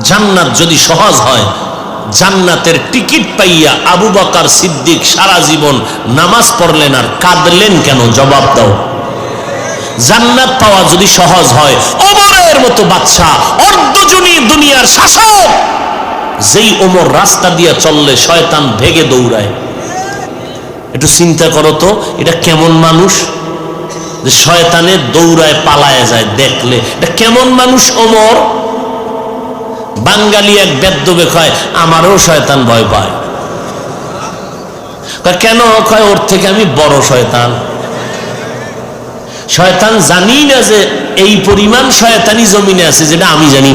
জান্নাত যদি সহজ হয়, জান্নাতের টিকিট পাইয়া আবু বকর সিদ্দিক সারা জীবন নামাজ পড়লেন আর কাঁদলেন কেন? জবাব দাও। জান্নাত পাওয়া যদি সহজ হয়, ওমরের মতো বাদশা, অর্ধজনী দুনিয়ার শাসক, যেই ওমর রাস্তা দিয়ে চললে শয়তান ভেগে দৌড়ায়। একটু চিন্তা করো তো, এটা কেমন মানুষ যে শয়তানে দৌড়ায় পালায় যায় দেখলে? এটা কেমন মানুষ ওমর? বাঙালি এক বেদ্যবে কয় আমারও শয়তান ভয় পায়। কেন? কয় ওর থেকে আমি বড় শয়তান। শয়তান জানি না যে এই পরিমাণ শয়তানি জমিনে আছে, যেটা আমি জানি।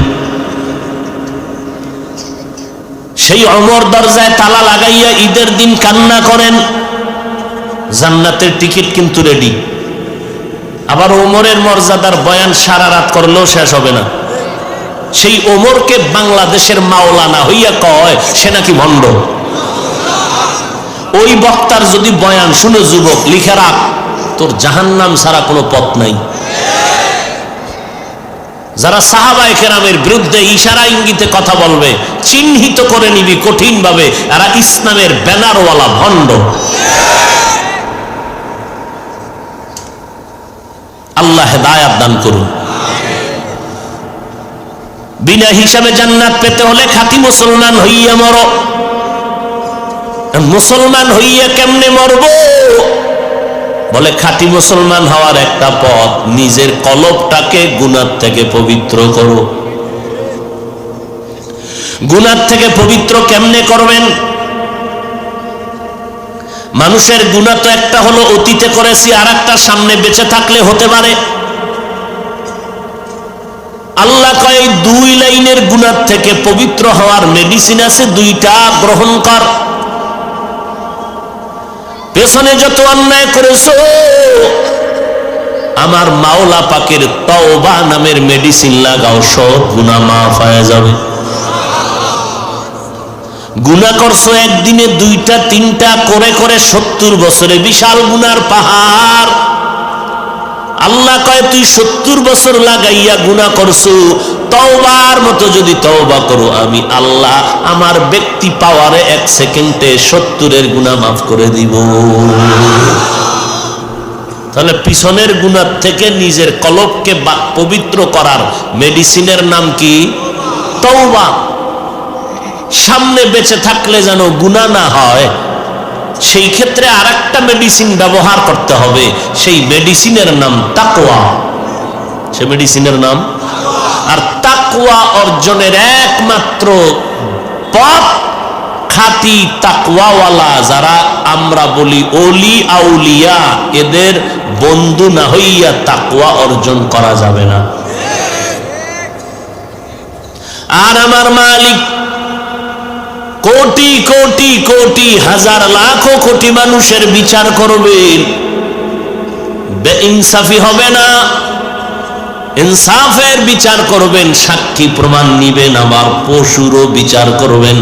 সেই ওমর দরজায় তালা লাগাইয়া ঈদের দিন কান্না করেন, জান্নাতের টিকিট কিন্তু রেডি। আবার ওমরের মর্যাদার বয়ান সারা রাত করলেও শেষ হবে না। সেই ওমরকে বাংলাদেশের মাওলানা হইয়া কয় সে নাকি ভণ্ড। ওই বক্তার যদি বয়ান শুনে যুবক, লিখে রাখ, তোর জাহান্নাম ছাড়া কোনো পথ নাই। যারা সাহাবায়ে কেরামের বিরুদ্ধে ইশারা ইঙ্গিতে কথা বলবে, চিহ্নিত করে নিবি কঠিন ভাবে, এরা ইসলামের ব্যানারওয়ালা ভণ্ড। আল্লাহ হেদায়াত দান করুন। বিনা হিসাবে জান্নাত পেতে হলে খাঁটি মুসলমান হইয়া মরো। মুসলমান হইয়া কেমনে মরবো? বলে খাঁটি মুসলমান হওয়ার একটা পথ, নিজের কলবটাকে গুনাহ থেকে পবিত্র করো। গুনাহ থেকে পবিত্র কেমনে করবেন? মানুষের গুনাহ তো একটা হলো অতীতে করেছি, আর একটা সামনে বেঁচে থাকলে হতে পারে। আল্লাহ কয় দুই লাইনের গুনাহ থেকে পবিত্র হওয়ার মেডিসিন আছে, দুইটা গ্রহণ কর। পেছনে যত অন্যায় করেছো, আমার মাওলা পাকের তওবা নামের মেডিসিন লাগাও, সব গুনাহ মাফ হয়ে যাবে। গুনাহ করছো একদিনে দুইটা তিনটা করে করে 70 বছরে বিশাল গুনার পাহাড়। আল্লাহ কয় তুই 70 বছর লাগাইয়া গুনাহ করছো, তওবার মতো যদি তওবা করো, আমি আল্লাহ আমার ব্যক্তি পাওয়ারে 1 সেকেন্ডে 70-এর গুনাহ মাফ করে দিব। তাহলে পিছনের গুনাহ থেকে নিজের কলবকে পবিত্র করার মেডিসিনের নাম কি? তওবা। সামনে বেঁচে থাকলে যেন গুনাহ না হয়, সেই ক্ষেত্রে আরেকটা মেডিসিন ব্যবহার করতে হবে। সেই মেডিসিনের নাম তাকওয়া। সেই মেডিসিনের নাম, আর তাকওয়া অর্জনের একমাত্র পথ, খাঁটি তাকওয়াওয়ালা যারা আমরা বলি ওলি আউলিয়া, এদের বন্ধু না হইয়া তাকওয়া অর্জন করা যাবে না। আর আমার মালিক কোটি কোটি কোটি হাজার লাখো কোটি মানুষের বিচার করবেন, বেইনসাফি হবে না, ইনসাফের বিচার করবেন, সাক্ষী প্রমাণ নিবেন, আবার পশুরও বিচার করবেন।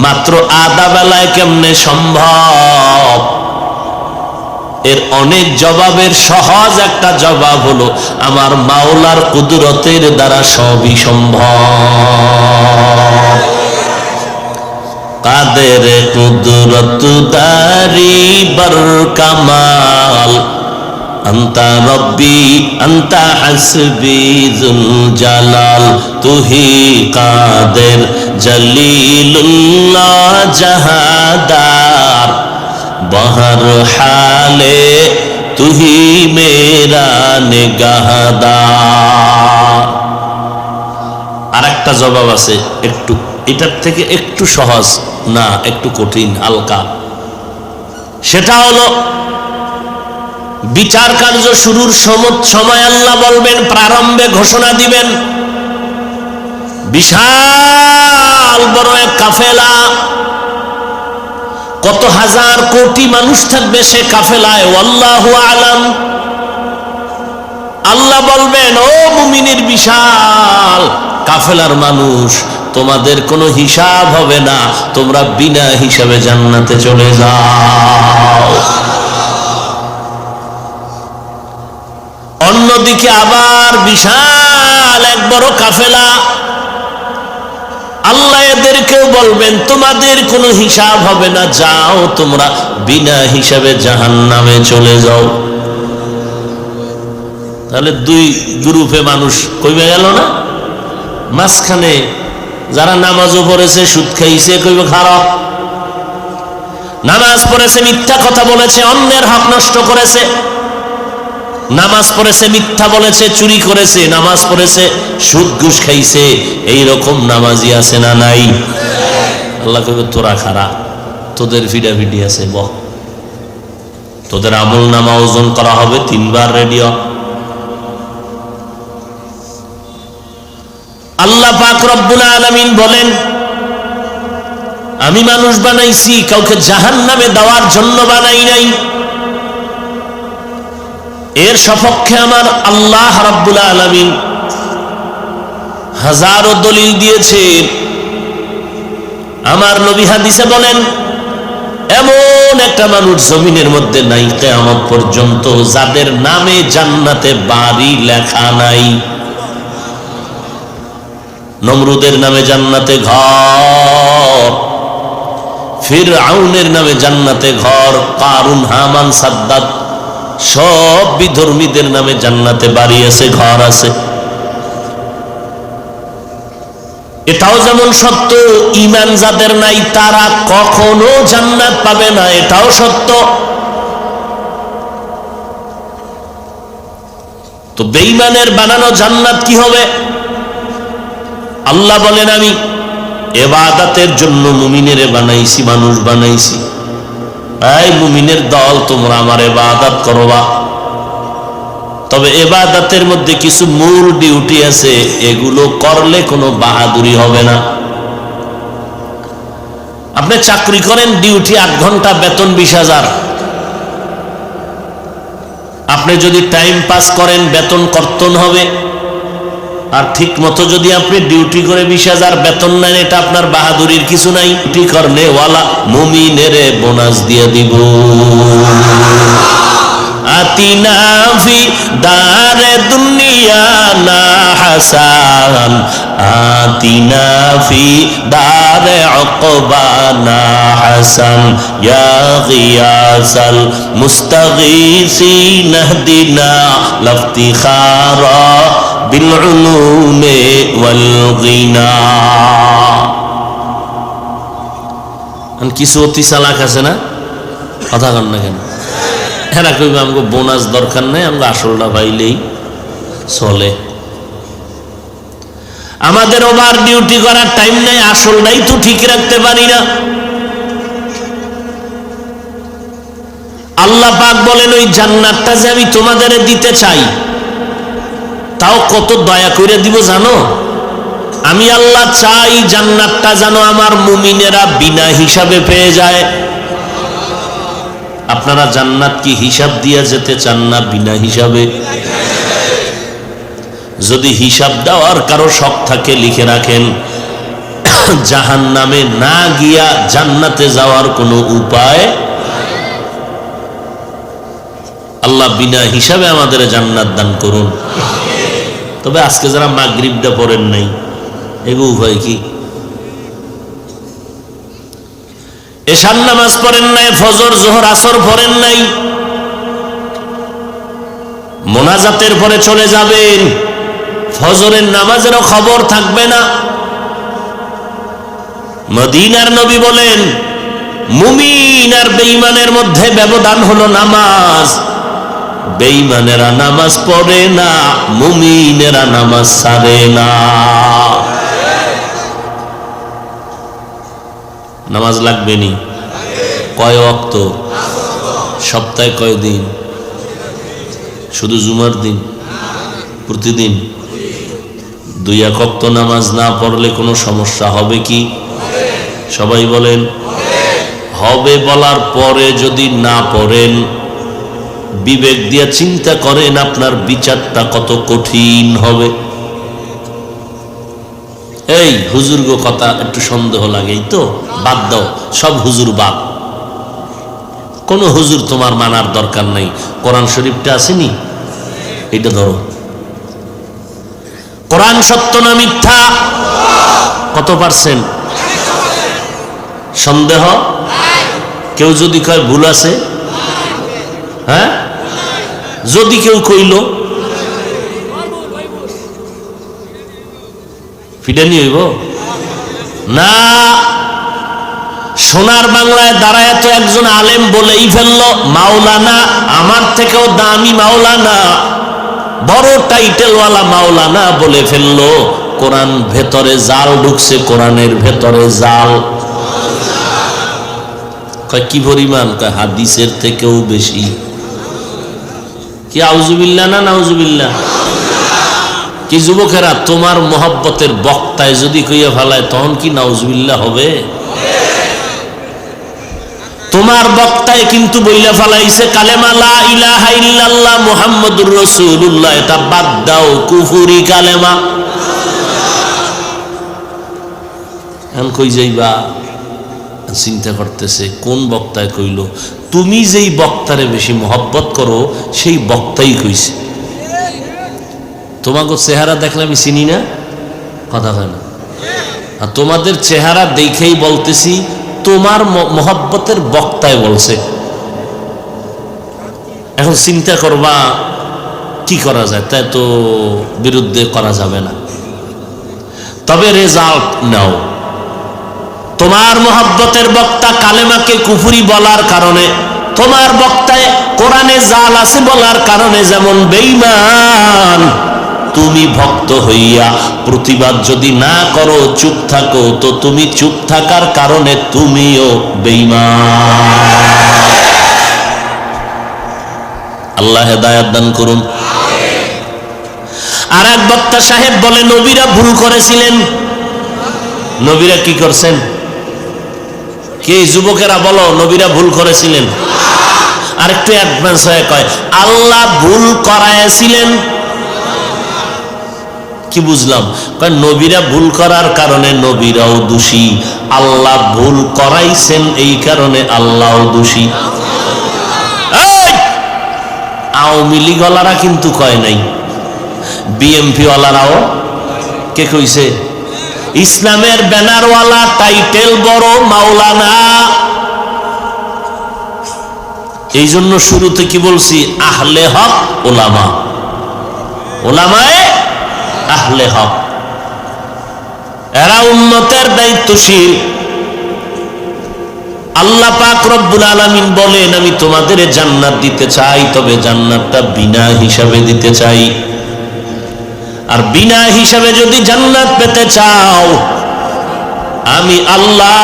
মাত্র আধা বেলায় কেমনে সম্ভব? এর অনেক জবাবের সহজ একটা জবাব হলো আমার মাওলার কুদরতের দ্বারা সবই সম্ভব। কাদের কুদরত দারি বর কামাল, আন্তা রব্বি আন্তা হাসবি যুল জালাল, তুহি কাদের জলিলুল্লাহ জাহাদার, বহর হালে তুহি মেরা নিগাহদার। আর একটা জবাব আছে, একটু এটার থেকে একটু সহজ না, একটু কঠিন, হালকা। সেটা হলো বিচার কার্য শুরুর সময় আল্লাহ বলবেন, প্রারম্ভে ঘোষণা দিবেন, বিশাল বড় এক কাফেলা, কত হাজার কোটি মানুষ থাকবে সে কাফেলায়, আল্লাহু আলাম। আল্লাহ বলবেন, ও মুমিনের বিশাল কাফেলার মানুষ, তোমাদের কোনো হিসাব হবে না, তোমরা বিনা হিসাবে জান্নাতে চলে যাও। অন্যদিকে আবার বিশাল দল, এক বড় কাফেলা। আল্লাহ এদেরকেও বলবেন তোমাদের কোনো হিসাব হবে না, যাও তোমরা বিনা হিসাবে জাহান্নামে চলে যাও। তাহলে দুই গ্রুপে মানুষ কইবে গেল না। মাঝখানে যারা নামাজও পড়েছে, সুদ খাইছে, কইবে খারাপ। নামাজ পড়েছে, মিথ্যা কথা বলেছে, অন্যের হক নষ্ট করেছে। নামাজ পড়েছে, মিথ্যা বলেছে, চুরি করেছে। নামাজ পড়েছে, সুদ ঘুষ খাইছে। এইরকম নামাজি আছে না নাই? আল্লাহ কইবে তোরা খারা, তোদের ফিডাফিডি আছে, বহ তোদের আমল নামা ওজন করা হবে, 3 বার রেডিও। আল্লাহ পাক রব্বুল আলামিন বলেন আমি মানুষ বানাইছি, কাউকে জাহান্নামে দেওয়ার জন্য বানাই নাই। এর সপক্ষে আমার আল্লাহ রাব্বুল আলামিন হাজারো দলিল দিয়েছেন। আমার নবী হাদিসে বলেন এমন একটা মানুষ জমিনের মধ্যে নাই কিয়ামত পর্যন্ত যাদের নামে জান্নাতে বাড়ি লেখা নাই। নমরুদের নামে জান্নাতে ঘর, ফিরআউনের নামে জান্নাতে ঘর, কারুন, হামান, সাদ্দাত সব বিধর্মীদের নামে জান্নাতে বাড়ি আছে, ঘর আছে। এটাও যেমন সত্য ঈমান যাদের নাই তারা কখনো জান্নাত পাবে না, এটাও সত্য। তো বেঈমানের বানানো জান্নাত কি হবে? আল্লাহ বলেন আমি ইবাদতের জন্য মুমিনেরে বানাইছি, মানুষ বানাইছি। এই মুমিনের দল, তোমরা আমার ইবাদত করবা। তবে ইবাদতের মধ্যে কিছু মূল ডিউটি আছে, এগুলো করলে কোনো বাহাদুরি হবে না। আপনি চাকরি করেন, ডিউটি 8 ঘন্টা, বেতন 20,000। আপনি যদি টাইম পাস করেন, বেতন কর্তন হবে। আর ঠিক মতো যদি আপনি ডিউটি করে 20,000 বেতন নেন, এটা আপনার বাহাদুরির কিছু নাই। ডিউটি করলে ওয়ালা মুমিনের বোনাস দিয়ে দিব। আতিনা ফি দারে দুনিয়া না হাসান, আতিনা ফি দারে উকবা না হাসান, ইয়া গিয়াসাল মুস্তাগীসিন ইহদিনা লাফতিখারা বিল উলুমে ওয়াল গিনা। কিছু অতি চালাক আছে না, কথা কন না কেন? এরা কইবে আমাকে বোনাস দরকার নাই, আমরা আসলটা পাইলেই চলে। আমাদের ওভার ডিউটি করার টাইম নাই, আসলটাই তো ঠিক রাখতে পারি না। আল্লাহ পাক বলেন ওই জান্নাতটা যে আমি তোমাদের দিতে চাই, তাও কত দয়া করে দিব জানো? আমি আল্লাহ চাই জান্নাতটা যেন আমার মুমিনেরা বিনা হিসাবে পেয়ে যায়। আপনারা জান্নাত কি হিসাব দিয়ে যেতে চান না বিনা হিসাবে? যদি হিসাব দেওয়ার কারো শখ থাকে লিখে রাখেন, জাহান্নামে না গিয়া জান্নাতে যাওয়ার কোনো উপায়। আল্লাহ বিনা হিসাবে আমাদের জান্নাত দান করুন। তবে আজকে যারা মাগরিবটা পড়েন নাই, এগো উপায় কি? এশার নামাজ পড়েন নাই, ফজর, জোহর, আসর পড়েন নাই, মোনাজাতের পরে চলে যাবেন, ফজরের নামাজেরও খবর থাকবে না। মদিনার নবী বলেন মুমিন আর বেঈমানের মধ্যে ব্যবধান হলো নামাজ। বেঈমানেরা নামাজ পড়ে না, মুমিনেরা নামাজ ছাড়ে না। নামাজ লাগবে নি? কয় ওয়াক্ত? সপ্তাহে কয় দিন? শুধু জুমার দিন? প্রতিদিন? 2 ওয়াক্ত নামাজ না পড়লে কোনো সমস্যা হবে কি? সবাই বলেন হবে। বলার পরে যদি না পড়েন, বিবেক দিয়ে চিন্তা করেন আপনার বিচারটা কত কঠিন হবে। এই হুজুর গো কথা একটু সন্দেহ লাগে, তো বাদ দাও, সব হুজুর বাদ। কোন হুজুর তোমার মানার দরকার নাই। কোরআন শরীফটা আসেনি, এটা ধরো। কোরআন কোরআন সত্য না মিথ্যা? কত পার্সেন্ট সন্দেহ? কেউ যদি কয় ভুল আছে, হ্যাঁ, যদি কেউ কইল ফিডানি হইব না। সোনার বাংলায় দাঁড়ায় তো একজন আলেম বলেই ফেললো, মাওলানা, আমার থেকেও দামি মাওলানা, বড় টাইটেলওয়ালা মাওলানা বলে ফেললো কোরআন ভেতরে জাল ঢুকছে, কোরআনের ভেতরে জাল। কয় কি পরিমাণ? কয় হাদিসের থেকেও বেশি। কি আউযুবিল্লাহ না নাউযুবিল্লাহ? কি যুবকেরা, তোমার মহব্বতের বক্তায় যদি কইয়া ফেলায় তখন কি নাউযুবিল্লাহ হবে? তোমার বক্তায় কিন্তু বইলা ফেলাইছে কালেমা লা ইলাহা ইল্লাল্লাহ মুহাম্মাদুর রাসূলুল্লাহ, এটা বাদ দাও, কুফরি কালেমা। এখন কই যাইবা? চিন্তা করতেছে কোন বক্তায় কইল। তুমি যেই বক্তারে বেশি মহব্বত করো সেই বক্তাই কইছে। তোমাকে চেহারা দেখলে আমি চিনি না, কথা হয় না। আর তোমাদের চেহারা দেখেই বলতেছি তোমার মহব্বতের বক্তায় বলছে। এখন চিন্তা করবা কি করা যায়, তাই তো বিরুদ্ধে করা যাবে না। তবে রেজাল্ট নাও। তোমার মহব্বতের বক্তা কালেমাকে কুফরি বলার কারণে, তোমার বক্তায় কোরআনে জাল আছে বলার কারণে যেমন বেঈমান, তুমি ভক্ত হইয়া প্রতিবাদ যদি না করো, চুপ থাকো, তো তুমি চুপ থাকার কারণে তুমিও বেঈমান। আল্লাহ হেদায়েত দান করুন। আর এক বক্তা সাহেব বলে নবীরা ভুল করেছিলেন। নবীরা কি করছেন? কে যুবকেরা বলো, নবীরা ভুল করেছিলেন? আর একটু অ্যাডভান্স হয়ে কয় আল্লাহ ভুল করাইছিলেন। কি বুঝলাম? কারণ নবীরা ভুল করার কারণে নবীরাও দোষী, আল্লাহ ভুল করাইছেন এই কারণে আল্লাহও দোষী। আওয়ামী লীগ ওয়ালারা কিন্তু কয় নাই, বিএমপি ওয়ালারাও কে কইছে? ইসলামের ব্যানারওয়ালা, টাইটেল বড়, মাওলানা। এই জন্য শুরুতে কি বলছি? আহলে হক ওলামা, ওলামায়ে আহলে হক। এরা উম্মতের দায়িত্বশীল। আল্লাহ পাক রব্বুল আলামিন বলেন আমি তোমাদের জান্নাত দিতে চাই, তবে জান্নাতটা বিনা হিসাবে দিতে চাই। আর বিনা হিসাবে যদি জান্নাত পেতে চাও, আমি আল্লাহ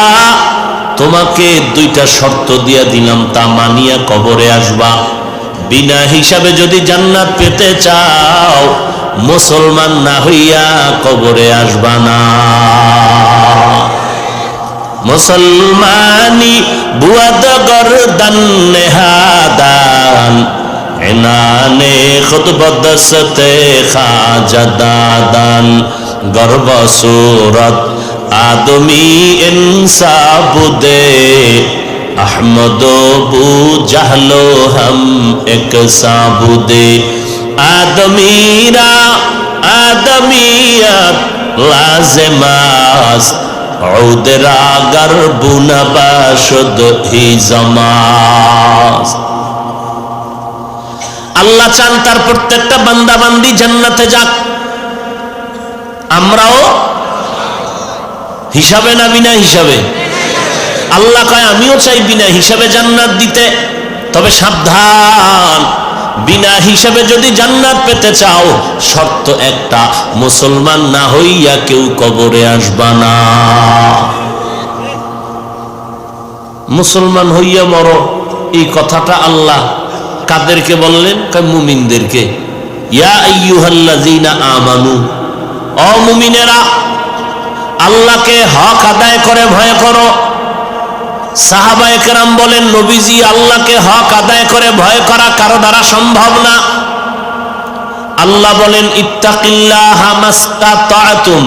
তোমাকে দুইটা শর্ত দিয়া দিলাম, তা মানিয়া কবরে আসবা। বিনা হিসাবে যদি জান্নাত পেতে চাও, মুসলমান না হইয়া কবরে আসবা না। মুসলমানি বুয়াদ গরদান নেহাদান, এনানে খুদ বদসতে খাজাদাদান, গর্ব সুরত আদমি ইনসাবুদে, আহমদ বু জাহলো হম এক সাবুদে। আদমিরা আদমিয়াত লাজেমাস, উদরা গরবুনা বাশদ হি জামাস। আল্লাহ চান তার প্রত্যেকটা বান্দা বান্দি জান্নাতে যাক। আমরাও হিসাবে না বিনা হিসাবে? আল্লাহ কয় আমিও চাই বিনা হিসাবে জান্নাত দিতে, তবে সাবধান, বিনা হিসাবে যদি জান্নাত পেতে চাও, শর্ত একটা, মুসলমান না হইয়া কেউ কবরে আসবা না। মুসলমান হইয়া মরো, এই কথাটা আল্লাহ কাদেরকে বললেন? মুমিনদেরকে। ইয়া আইয়ুহাল্লাযীনা আমানু, ও মুমিনেরা, আল্লাহকে হক আদায় করে ভয় করো। সাহাবায়ে কেরাম বলেন নবীজি, আল্লাহকে হক আদায় করে ভয় করা কারো দ্বারা সম্ভব না। আল্লাহ বলেন ইত্তাকিল্লাহা মাসতাতাতুম,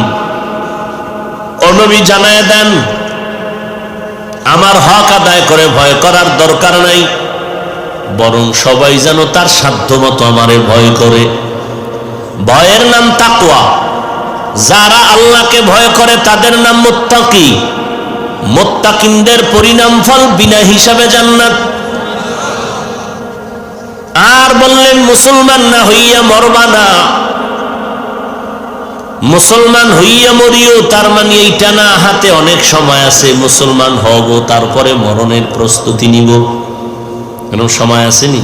ও নবী জানায় দেন আমার হক আদায় করে ভয় করার দরকার নাই, বরং সবাই যেন তার সাধ্যমতো আমারে ভয় করে। ভয়ের নাম তাকওয়া। যারা আল্লাহকে ভয় করে তাদের নাম মুত্তাকি। মুত্তাকিনদের পরিণাম ফল বিনা হিসাবে জান্নাত। আর বললেন মুসলমান না হইয়া মরবা না, মুসলমান হইয়া মরিও, তার মানে এইটা না, হাতে অনেক সময় আছে, মুসলমান হব তারপরে মরণের প্রস্তুতি নিব, এরকম সময় আসেনি।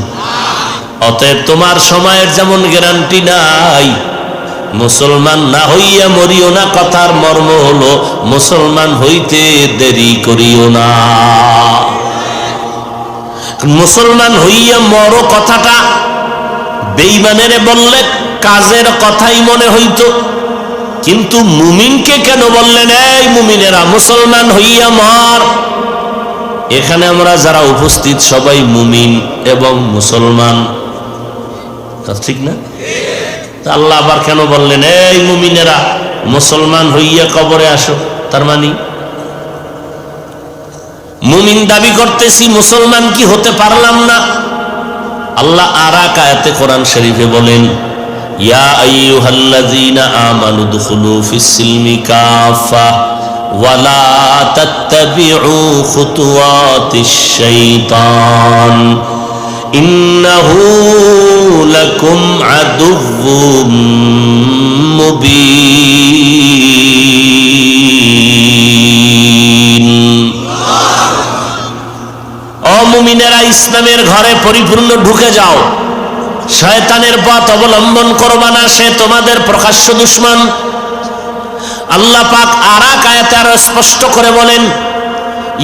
অতএব তোমার সময়ের যেমন গ্যারান্টি নাই, মুসলমান না হইয়া মরিও না কথার মর্ম হলো মুসলমান হইতে দেরি করিও না। মুসলমান হইয়া মরো কথাটা বেঈমানের বললে কাজের কথাই মনে হইতো, কিন্তু মুমিনকে কেন বললেন এই মুমিনেরা মুসলমান হইয়া মর? এখানে আমরা যারা উপস্থিত সবাই মুমিন এবং মুসলমান, ঠিক না? আল্লাহ আবার কেন বললেন এই মুমিনেরা মুসলমান হইয়া কবরে আসো? তার মানে মুমিন দাবি করতেছি, মুসলমান কি হতে পারলাম না? আল্লাহ আরেক আয়াতে কোরআন শরীফে বলেন ইয়া আইয়ুহাল্লাযীনা আমানু দুখুলু ফিস-সিলমি কাফা ওয়া লা তাত্তাবিউ খুতুওয়াতিশ শাইতান ইন্নাহু লাকুম আদুউম মুবিন। ও মুমিনেরা, ইসলামের ঘরে পরিপূর্ণ ঢুকে যাও, শয়তানের পথ অবলম্বন করবা না, সে তোমাদের প্রকাশ্য দুশমন। আল্লাহ পাক আরেক আয়াতে আরো স্পষ্ট করে বলেন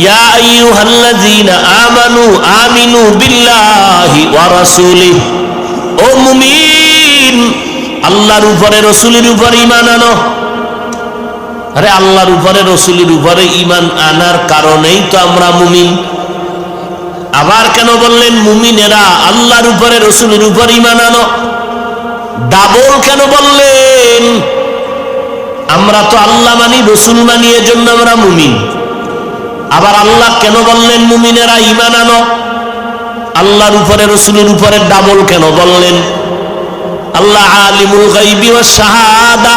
ইয়া আইয়ুহাল্লাযীনা আমানু আমিনু বিল্লাহি ওয়া রাসূলিহি, ও মুমিন আল্লাহর উপরে রাসূলের উপরে ঈমান আনো। আরে আল্লাহর উপরে রাসূলের উপরে ঈমান আনার কারণেই তো আমরা মুমিন। আবার কেন বললেন মুমিনেরা আল্লাহর উপরে রাসূলের উপর ঈমান আনো? ডাবল কেন বললেন? আমরা তো আল্লাহ মানি, রাসূল মানি, এজন্য আমরা মুমিন। আবার আল্লাহ কেন বললেন মুমিনেরা ঈমান আনো? আল্লাহর উপরে রাসূলের উপরে ডাবল কেন বললেন? আল্লাহ আলিমুল গায়বি ওয়াস শাহাদা,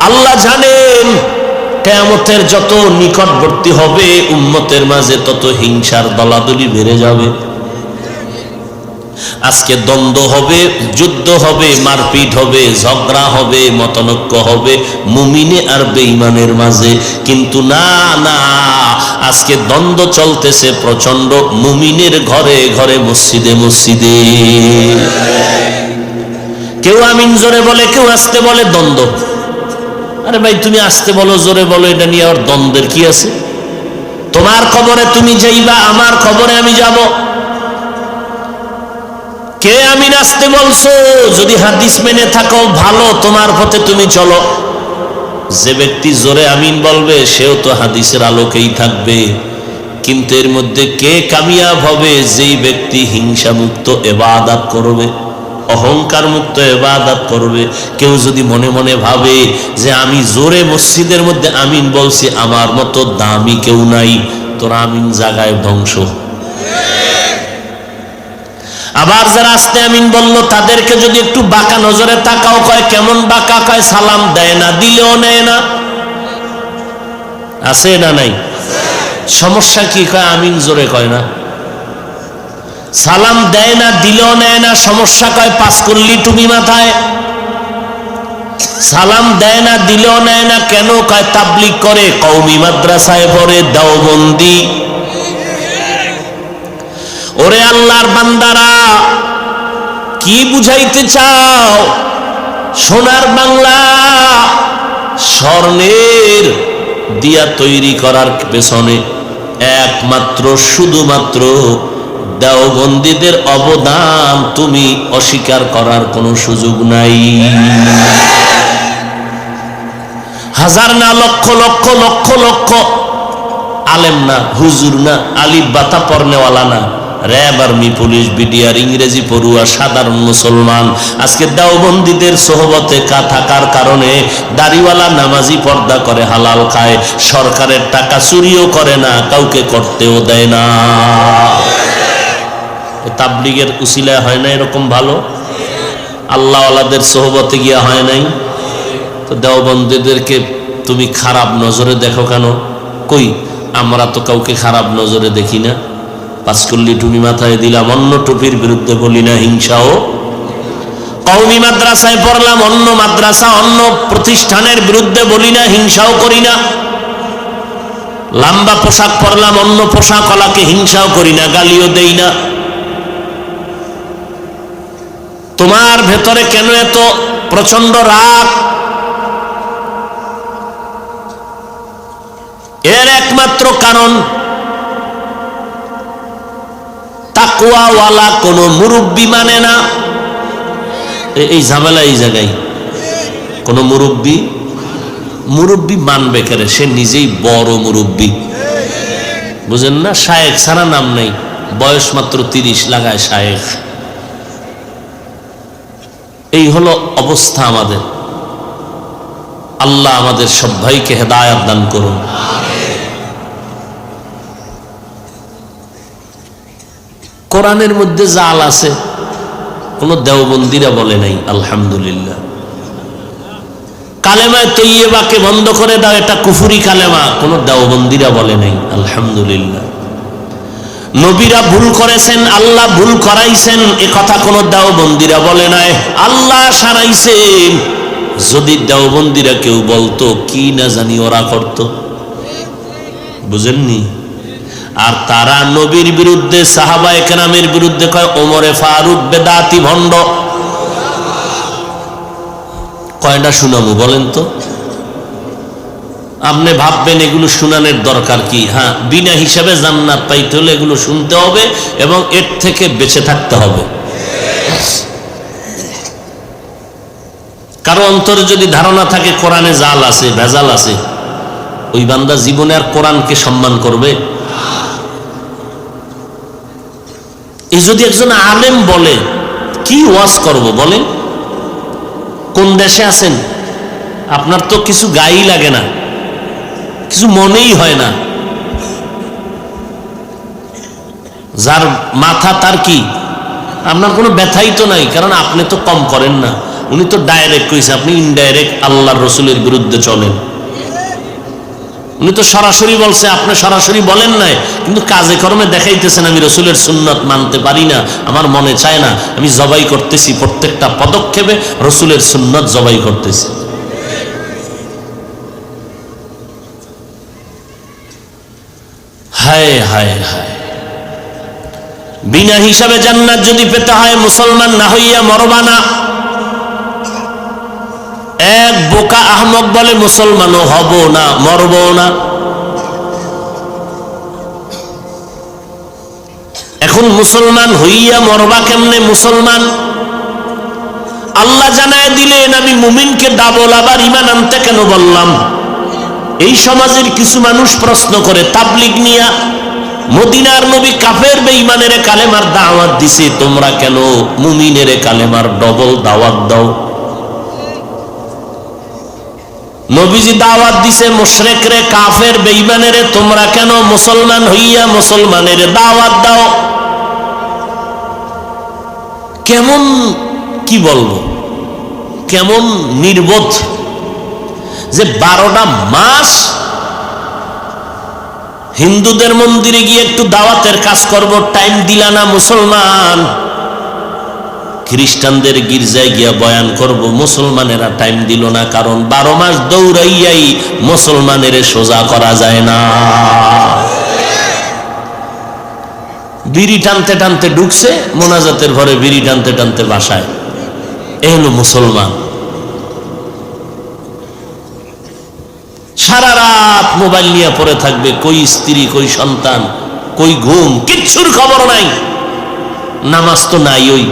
আল্লাহ জানেন কিয়ামতের যত নিকটবর্তী হবে উম্মতের মাঝে তত হিংসার দলাদলি বেড়ে যাবে। আজকে দ্বন্দ্ব হবে, যুদ্ধ হবে, মারপিট হবে, ঝগড়া হবে, মতনৈক্য হবে মুমিনে আর বেঈমানের মাঝে। কিন্তু না না, আজকে দ্বন্দ্ব চলতেছে প্রচন্ড মুমিনের ঘরে ঘরে, মসজিদে মসজিদে। কেউ আমিন জোরে বলে, কেউ আস্তে বলে, দ্বন্দ্ব। আরে ভাই তুমি আসতে বলো, জোরে বলো, এটা নিয়ে আর দ্বন্দ্বের কি আছে? তোমার খবরে তুমি যাইবা, আমার খবরে আমি যাব। কে আমিন আসতে বলছো? যদি হাদিস মেনে থাকো ভালো, তোমার পথে তুমি চলো। যে ব্যক্তি জোরে আমিন বলবে সেও তো হাদিসের আলোকেই থাকবে। কিন্তু এর মধ্যে কে কামিয়াব হবে? যেই ব্যক্তি হিংসা মুক্ত ইবাদত করবে, অহংকার মুক্ত ইবাদত করবে। কেউ যদি মনে মনে ভাবে যে আমি জোরে মসজিদের মধ্যে আমিন বলছি, আমার মতো দামি কেউ নাই, তোর আমিন জাগায় ধ্বংস। আবার যারা আস্তে আমিন বলল তাদেরকে যদি একটু বাঁকা নজরে তাকাও, কয় কেমন বাঁকা? কয় সালাম দেয় না, দিলেও নেয় না। আছে না নাই? সমস্যা কি? কয় আমিন জোরে কয় না। সালাম দেয় না, দিলেও নেয় না, সমস্যা কয় পাস করলি টুপি মাথায়। সালাম দেয় না, দিলেও নেয় না, কেন? কয় তাবলীগ করে, কওমি মাদ্রাসায় পড়ে, দেওবন্দি। ওরে আল্লাহর বান্দারা, কি বুঝাইতে চাও? সোনার বাংলা স্বর্ণের দিয়া তৈরি করার পেছনে একমাত্র শুধুমাত্র দেওবন্দীদের অবদান তুমি অস্বীকার করার কোনো সুযোগ নাই। হাজার না, লক্ষ লক্ষ লক্ষ লক্ষ আলেম না, হুজুর না, আলিফ বাতা পড়নেওয়ালা না, র্যাব, আর্মি, পুলিশ, বিডিআর, ইংরেজি পড়ুয়া সাধারণ মুসলমান আজকে দেওবন্দীদের সোহবতে থাকার কারণে দাড়িওয়ালা নামাজি পর্দা করে, হালাল খায়, সরকারের টাকা চুরিও করে না, কাউকে করতেও দেয় না। তাবলীগের উসিলায় হয় না এরকম ভালো? আল্লাহওয়ালাদের সোহবতে গিয়া হয় নাই? তো দেওবন্দীদেরকে তুমি খারাপ নজরে দেখো কেন? কই, আমরা তো কাউকে খারাপ নজরে দেখি না। পাঁচকল্লি টুপি মাথায় দিলাম, অন্য টুপির বিরুদ্ধে বলি না হিংসাও। কওমি মাদ্রাসায় পড়লাম, অন্য মাদ্রাসা অন্য প্রতিষ্ঠানের বিরুদ্ধে বলি না, হিংসাও করি না। লম্বা পোশাক পরলাম, অন্য পোশাক ওলাকে হিংসাও করি না, গালিও দেই না। তোমার ভেতরে কেন এত প্রচন্ড রাগ? এর একমাত্র কারণ তাকওয়াওয়ালা কোন মুরব্বি মানে না। এই ঝামেলা এই জায়গায়। কোন মুরব্বি মানবে কেন? সে নিজেই বড় মুরব্বি, বুঝেন না? শায়েখ ছাড়া নাম নেই, বয়স মাত্র 30, লাগায় শায়েখ। এই হলো অবস্থা আমাদের। আল্লাহ আমাদের সব ভাইকে হেদায়েত দান করুন। কোরআনের মধ্যে জাল আছে, কোন দেওবন্দীরা বলে নাই, আলহামদুলিল্লাহ। কালেমায়ে তৈয়বাকে বন্ধ করে দাও, এটা কুফরি কালেমা, কোন দেওবন্দীরা বলে নাই, আলহামদুলিল্লাহ। নবীরা ভুল করেছেন, আল্লাহ ভুল করাইছেন, এ কথা কোন দেওবন্দীরা বলে নাই, আল্লাহ সারাইছেন। যদি দেওবন্দীরা কেউ বলতো, কি না জানি ওরা করত, বুঝেননি? আর তারা নবীর বিরুদ্ধে, সাহাবায়ে কেরামের বিরুদ্ধে কয় ওমরে ফারুক বেদাতি ভণ্ড। কয়টা শুনাবো বলেন তো? আপনি ভাববেন এগুলো শুনানোর দরকার কি? হ্যাঁ, বিনা হিসাবে জান্নাত পাইতে হলে এগুলো শুনতে হবে এবং এর থেকে বেঁচে থাকতে হবে। কারো অন্তরে যদি ধারণা থাকে কোরআনে জাল আছে, ভেজাল আছে, ওই বান্দা জীবনে আর কোরআনকে সম্মান করবে? এই যদি একজন আলেম বলে, কি ওয়াজ করব বলেন? কোন দেশে আছেন? আপনার তো কিছু গায়েই লাগে না, কিছু মনেই হয় না। যার মাথা তার কি, আপনার কোনো ব্যথাই তো নাই, কারণ আপনি তো কম করেন না। উনি তো ডাইরেক্ট কইছে, আপনি ইনডাইরেক্ট আল্লাহর রসুলের বিরুদ্ধে চলেন। উনি তো সরাসরি বলছে, আপনি সরাসরি বলেন নাই, কিন্তু কাজে কর্মে দেখাইতেছেন আমি রসুলের সুন্নত মানতে পারি না, আমার মনে চায় না, আমি জবাই করতেছি, প্রত্যেকটা পদক্ষেপে রসুলের সুন্নত জবাই করতেছি। হায় হায় হায়, বিনা হিসাবে জান্নাত যদি পেতে হয় মুসলমান না হইয়া মরবা না। এক বোকা আহমক বলে মুসলমানও হব না, মরব না। এখন মুসলমান হইয়া মরবা কেমনে? মুসলমান আল্লাহ জানায় দিলেন, আমি মুমিনকে ডাবল আবার ঈমান আনতে কেন বললাম? এই সমাজের কিছু মানুষ প্রশ্ন করে, তাবলীগ নিয়া মদিনার নবী কাফের বেঈমানের কালেমার দাওয়াত দিছে, তোমরা কেন মুমিনের কালেমার ডবল দাওয়াত দাও? নবীজি দাওয়াত দিছে মুশরিকরে, কাফের বেঈমানের, তোমরা কেন মুসলমান হইয়া মুসলমানের দাওয়াত দাও? কেমন, কি বলবো, কেমন নির্বোধ যে 12টা মাস হিন্দুদের মন্দিরে গিয়ে একটু দাওয়াতের কাজ করব, টাইম দিলা না মুসলমান। খ্রিস্টানদের গির্জায় গিয়া বয়ান করব, মুসলমানেরা টাইম দিল না, কারণ 12 মাস দৌড়াইয়াই মুসলমানের সোজা করা যায় না। বিড়ি টানতে টানতে ঢুকছে মোনাজাতের ঘরে, বিড়ি টানতে টানতে বাসায়। এ হলো মুসলমান। সারা রাত মোবাইল নিয়ে পড়ে থাকবে, কই স্ত্রী, কই সন্তান, কই ঘুম, কিচ্ছুর খবর নাই। নামাজ তো নাই। ওই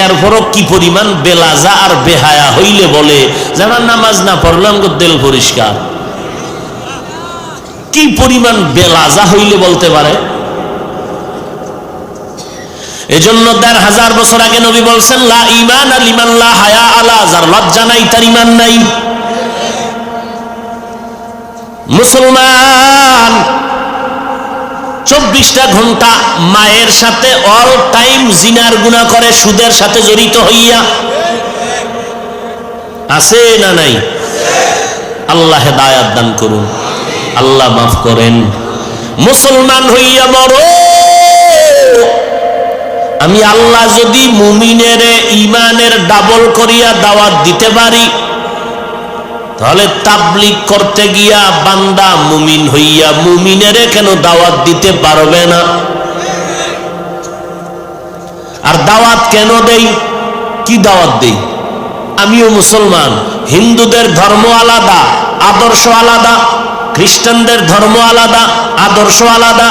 এরপরও কি পরিমাণ বেলাজা আর বেহায়া হইলে বলে যারা নামাজ না পড়লাম গো দেল পরিষ্কার। কি পরিমাণ বেলাজা হইলে বলতে পারে? এজন্য ১৫০০ বছর আগে নবী বলছেন, লা ঈমানা লিমান লা হায়া আলা, যার লজ্জা নাই তার ঈমান নাই। মুসলমান 24টা ঘন্টা মায়ের সাথে অল টাইম জিনার গুনাহ করে, সুদের সাথে জড়িত হইয়া। আছে না নাই? আল্লাহ হেদায়াত দান করুন, আল্লাহ মাফ করেন। মুসলমান হইয়া মরো। আমি আল্লাহ যদি মুমিনের ইমানের ডাবল করিয়া দাওয়াত দিতে পারি, তাহলে তাবলীগ করতে গিয়া বান্দা মুমিন হইয়া মুমিনের কেন দাওয়াত দিতে পারবে না? আর দাওয়াত কেন দেই? কি দাওয়াত দেই? আমিও মুসলমান, হিন্দুদের ধর্ম আলাদা, আদর্শ আলাদা, খ্রিস্টানদের ধর্ম আলাদা, আদর্শ আলাদা,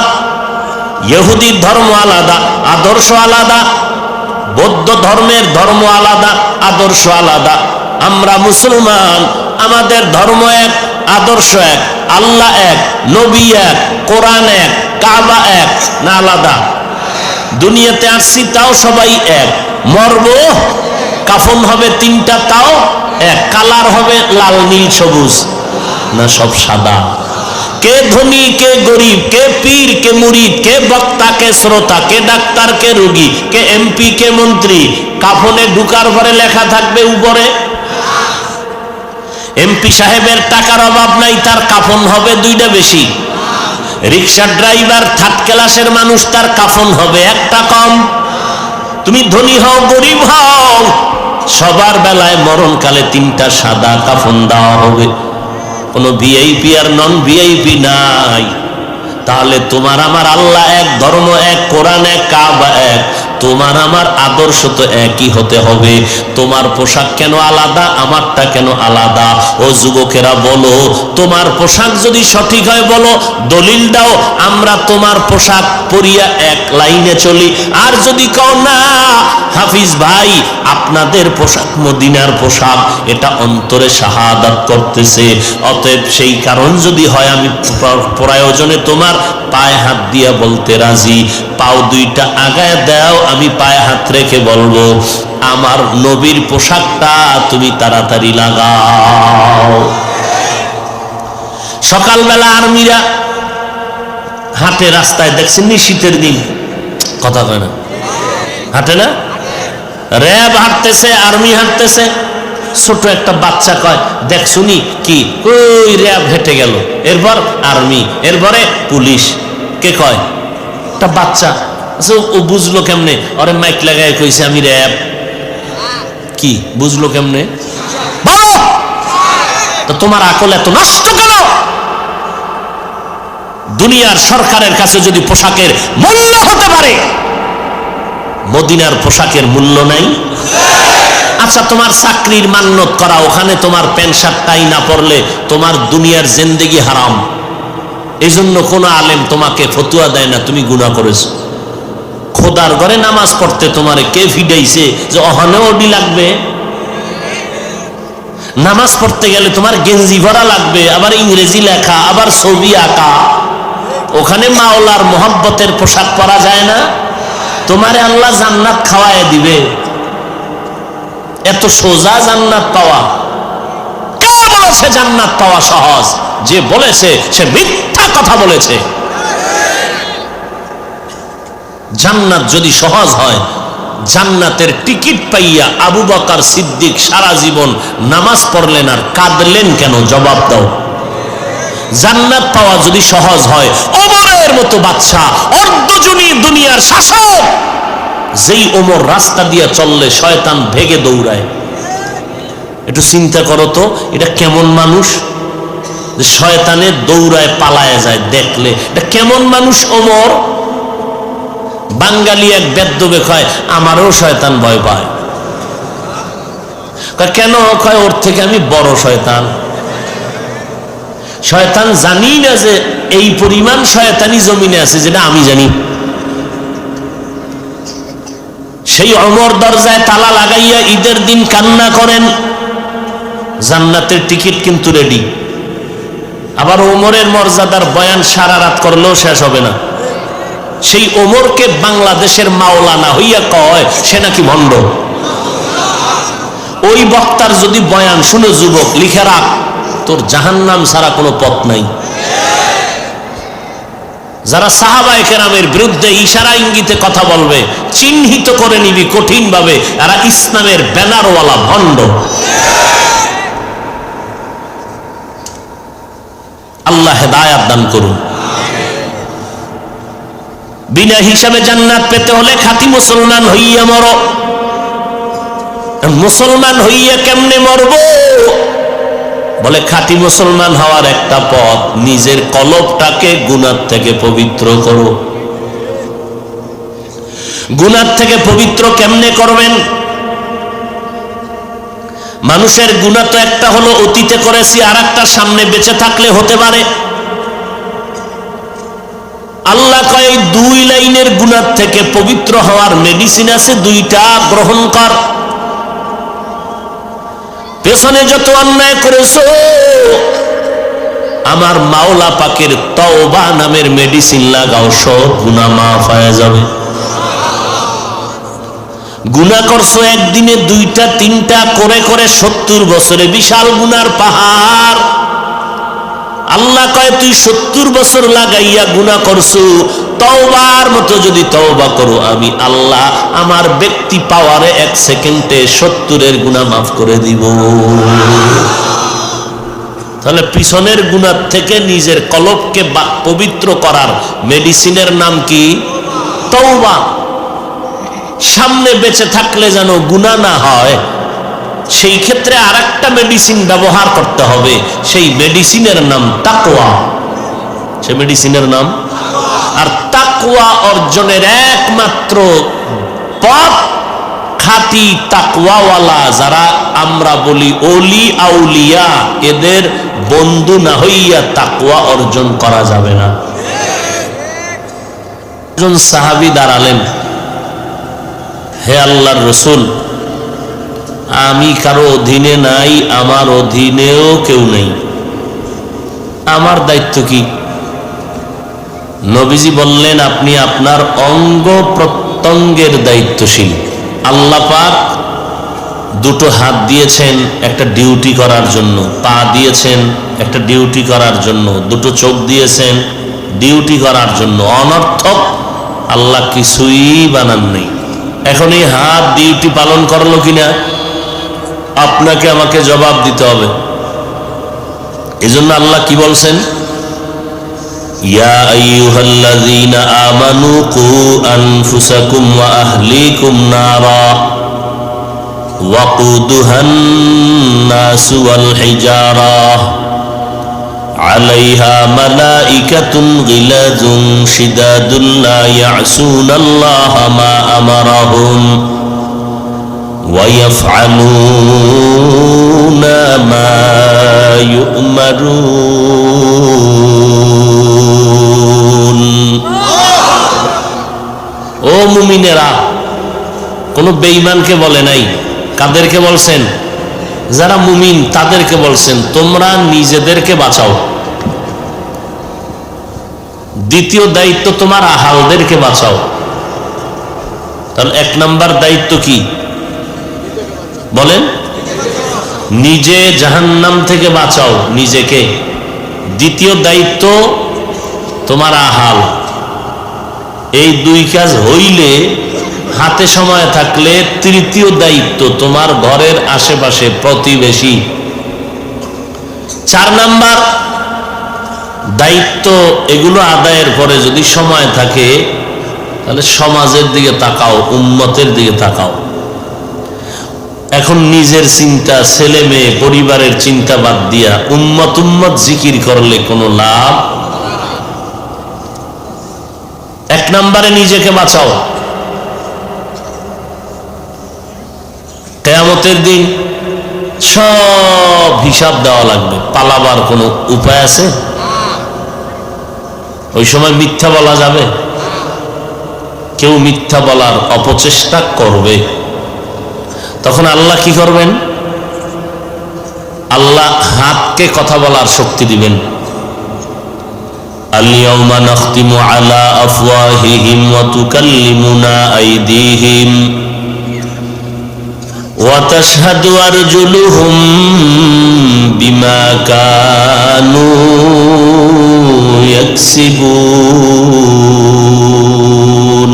ইহুদির ধর্ম আলাদা, আদর্শ আলাদা, বৌদ্ধ ধর্মের ধর্ম আলাদা, আদর্শ আলাদা। আমরা মুসলমান, আমাদের ধর্ম এক, আদর্শ এক, আল্লাহ এক, নবী এক, কোরআন এক, কাবা এক, না আলাদা? দুনিয়াতে আসছি তাও সবাই এক, মরব কাফন হবে তিনটা তাও এক, কালার হবে লাল নীল সবুজ, না সব সাদা? কে ধনী কে গরিব, কে পীর কে মুরিদ, কে বক্তা কে শ্রোতা, কে ডাক্তার কে রোগী, কে এমপি কে মন্ত্রী, কাফনে ঢুকার পরে লেখা থাকবে উপরে। এমপি সাহেবের টাকার অভাব নাই, তার কাফন হবে দুইটা বেশি। রিক্সা ড্রাইভার থার্ড ক্লাসের মানুষ, তার কাফন হবে একটা কম। তুমি ধনী হও গরিব হও, সবার বেলায় মরণকালে তিনটা সাদা কাফন দেওয়া হবে। কোন ভিআইপি আর নন ভিআইপি নাই। তাহলে তোমার আমার আল্লাহ এক, ধর্ম এক, কোরআন এক, কাবা এক, তোমার আমার আদর্শ তো একই হতে হবে। তোমার পোশাক কেন আলাদা, আমারটা কেন আলাদা? ও যুবকেরা বলো, তোমার পোশাক যদি সঠিক হয় বলো, দলিল দাও, আমরা তোমার পোশাক পরিয়া এক লাইনে চলি। আর যদি কও না হাফিজ ভাই আপনাদের পোশাক মদিনার পোশাক, এটা অন্তরে শাহাদাত করতেছে, অতএব সেই কারণ যদি হয় আমি প্রয়োজনে তোমার পায়ে হাত দিয়া বলতে রাজি, পাও দুইটা আগায় দাও, আমি পায়ে হাত রেখে বলবো আমার নবীর পোশাকটা তুমি তাড়াতাড়ি লাগাও। সকালবেলা আর্মিরা হাঁটে রাস্তায়, দেখছেন নি? শীতের দিন কথা কয় না, হাঁটে না? র্যাব হাঁটতেছে, আর্মি হাঁটতেছে, ছোট একটা বাচ্চা কয় দেখ শুনি কি, ওই র্যাব হেঁটে গেল, এরপর আর্মি, এরপরে পুলিশ। কে কয়? একটা বাচ্চা। আচ্ছা ও বুঝলো কেমনে? ওরে মাইক লাগায় কইছে আমি র্যাব। কি বুঝলো কেমনে? বলো তো, তোমার আকল এত নষ্ট কেন? দুনিয়ার সরকারের কাছে যদি পোশাকের মূল্য হতে পারে, মদিনার পোশাকের মূল্য নাই? আচ্ছা তোমার চাকরির মান্যত করা, ওখানে তোমার প্যান্ট শার্ট টাই না পরলে তোমার দুনিয়ার জিন্দেগি হারাম। এই জন্য কোন আলেম তোমাকে ফতুয়া দেয় না তুমি গুনাহ করেছো। খোদার ঘরে নামাজ পড়তে তোমারে কে ফিডাইছে যে ওখানে ওডি লাগবে? নামাজ পড়তে গেলে তোমার গেঞ্জি ভরা লাগবে, আবার ইংরেজি লেখা, আবার ছবি আঁকা। ওখানে মাওলার মোহাব্বতের পোশাক পরা যায় না? তোমারে আল্লাহ জান্নাত খাওয়ায় দিবে। এত সোজা জান্নাত পাওয়া? কে বলেছে জান্নাত পাওয়া সহজ? যে বলেছে সে মিথ্যা কথা বলেছে। জান্নাত যদি সহজ হয়, জান্নাতের টিকিট পাইয়া আবু বকর সিদ্দিক সারা জীবন নামাজ পড়লেন আর কাঁদলেন কেন? জবাব দাও। জান্নাত পাওয়া যদি সহজ হয়, ওমরের মতো বাদশা, অর্ধজনী দুনিয়ার শাসক, যেই ওমর রাস্তা দিয়ে চললে শয়তান ভেগে দৌড়ায়। একটু চিন্তা করো তো, এটা কেমন মানুষ যে শয়তানে দৌড়ায় পালায় যায় দেখলে? এটা কেমন মানুষ ওমর? বাঙালি এক বেদ্যবে কয় আমারও শয়তান ভয় পায়। কেন? কয় ওর থেকে আমি বড় শয়তান। শয়তান জানি না যে এই পরিমাণ শয়তানি জমিনে আছে, যেটা আমি জানি। সেই ওমর দরজায় তালা লাগাইয়া ঈদের দিন কান্না করেন, জান্নাতের টিকিট কিন্তু রেডি। আবার ওমরের মর্যাদার বয়ান সারা রাত করলেও শেষ হবে না। সেই ওমরকে বাংলাদেশের মাওলানা হইয়া কয় সে নাকি ভণ্ড। ওই বক্তার যদি বয়ান শুনে যুবক লিখে রাখ, তোর জাহান্নাম ছাড়া কোনো পথ নাই। যারা সাহাবায়ে কেরামের বিরুদ্ধে ইশারা ইঙ্গিতে কথা বলবে, চিহ্নিত করে নিবি কঠিন ভাবে, এরা ইসলামের ব্যানারওয়ালা ভণ্ড। আল্লাহ হেদায়াত দান করুন। বিনা হিসাবে জান্নাত পেতে হলে খাঁটি মুসলমান হইয়া মরো। মুসলমান হইয়া কেমনে মরব? বলে খাঁটি মুসলমান হওয়ার একটা পথ, নিজের কলবটাকে গুনাহ থেকে পবিত্র করো। গুনাহ থেকে পবিত্র কেমনে করবেন? মানুষের গুনাহ তো একটা হলো অতীতে করেছি, আর একটা সামনে বেঁচে থাকলে হতে পারে। আল্লাহ কয় দুই লাইনের গুনাহ থেকে পবিত্র হওয়ার মেডিসিন আছে, দুইটা গ্রহণ কর। পেছনে যত অন্যায় করেছো আমার মাওলা পাকের তওবা নামের মেডিসিন লাগাও, সব গুনাহ মাফ হয়ে যাবে। গুনাহ করছো একদিনে দুইটা তিনটা করে করে 70 বছরে বিশাল গুনার পাহাড়। আল্লাহ কয় তুই 70 বছর লাগাইয়া গুনাহ করছো, তওবার মতো যদি তওবা করো আমি আল্লাহ আমার ব্যক্তি পাওয়ারে 1 সেকেন্ডে 70 গুনাহ মাফ করে দিব। তাহলে পিছনের গুনাহ থেকে নিজের কলবকে পবিত্র করার মেডিসিনের নাম কি? তওবা। সামনে বেঁচে থাকলে যেন গুনাহ না হয়, সেই ক্ষেত্রে আরেকটা মেডিসিন ব্যবহার করতে হবে। সেই মেডিসিনের নাম তাকওয়া। সেই মেডিসিনের নাম, আর তাকওয়া অর্জনের একমাত্র পথ খাঁটি তাকওয়াওয়ালা যারা আমরা বলি ওলি আউলিয়া, এদের বন্ধু না হইয়া তাকওয়া অর্জন করা যাবে না। একজন সাহাবী দাঁড়ালেন, হে আল্লাহর রাসূল, আমি কারো অধীনে নাই, আমার অধীনেও কেউ নেই, আমার দায়িত্ব কি? নবীজি বললেন আপনি আপনার অঙ্গ প্রত্যঙ্গের দায়িত্বশীল। আল্লাহ পাক দুটো হাত দিয়েছেন একটা ডিউটি করার জন্য, পা দিয়েছেন একটা ডিউটি করার জন্য, দুটো চোখ দিয়েছেন ডিউটি করার জন্য। অনর্থক আল্লাহ কিছুই বানান নেই। এখন এই হাত ডিউটি পালন করলো কিনা আপনাকে আমাকে জবাব দিতে হবে। এজন্য আল্লাহ কি বলছেন? ইয়া আইয়ুহাল্লাযীনা আমানু কু আনফুসাকুম ওয়া আহলিকুম নারা ওয়াকুদুহান নাসু ওয়াল হিজারা আলাইহা মালাইকাতুন গিলাযুন শিদাদুন লা ইয়াসুনাল্লাহা মা আমারাহুম وَيَفْعَلُونَ مَا يُؤْمَرُونَ। ও মুমিনেরা, কোন বেঈমানকে বলে নাই। কাদেরকে বলছেন? যারা মুমিন তাদেরকে বলছেন তোমরা নিজেদেরকে বাঁচাও। দ্বিতীয় দায়িত্ব তোমার আহালদেরকে বাঁচাও। তাহলে 1 নাম্বার দায়িত্ব কি বলেন? নিজে জাহান্নাম থেকে বাঁচাও নিজেকে। দ্বিতীয় দায়িত্ব তোমার আহাল। এই 2 কাজ হইলে, হাতে সময় থাকলে তৃতীয় দায়িত্ব তোমার ঘরের আশেপাশে প্রতিবেশী। 4 নাম্বার দায়িত্ব, এগুলো আদায়ের পরে যদি সময় থাকে তাহলে সমাজের দিকে তাকাও, উম্মতের দিকে তাকাও। এখন নিজের চিন্তা, ছেলে মেয়ে, পরিবারের চিন্তা বাদ দিয়া উম্মত জিকির করলে কোনো লাভ। 1 নম্বরে নিজেকে বাঁচাও। কিয়ামতের দিন সব হিসাব দেওয়া লাগবে, পালাবার কোনো উপায় আছে? ওই সময় মিথ্যা বলা যাবে? কেউ মিথ্যা বলার অপচেষ্টা করবে, তখন আল্লাহ কি করবেন? আল্লাহ হাতকে কথা বলার শক্তি দিবেন। আল-ইয়াওমা নাখতিমু আলা আফওয়াহিহিম ওয়া তুকাল্লিমুনা আইদিহিম ওয়া তাশহাদু আরজুলুহুম বিমা কানু ইয়াকসিবুন।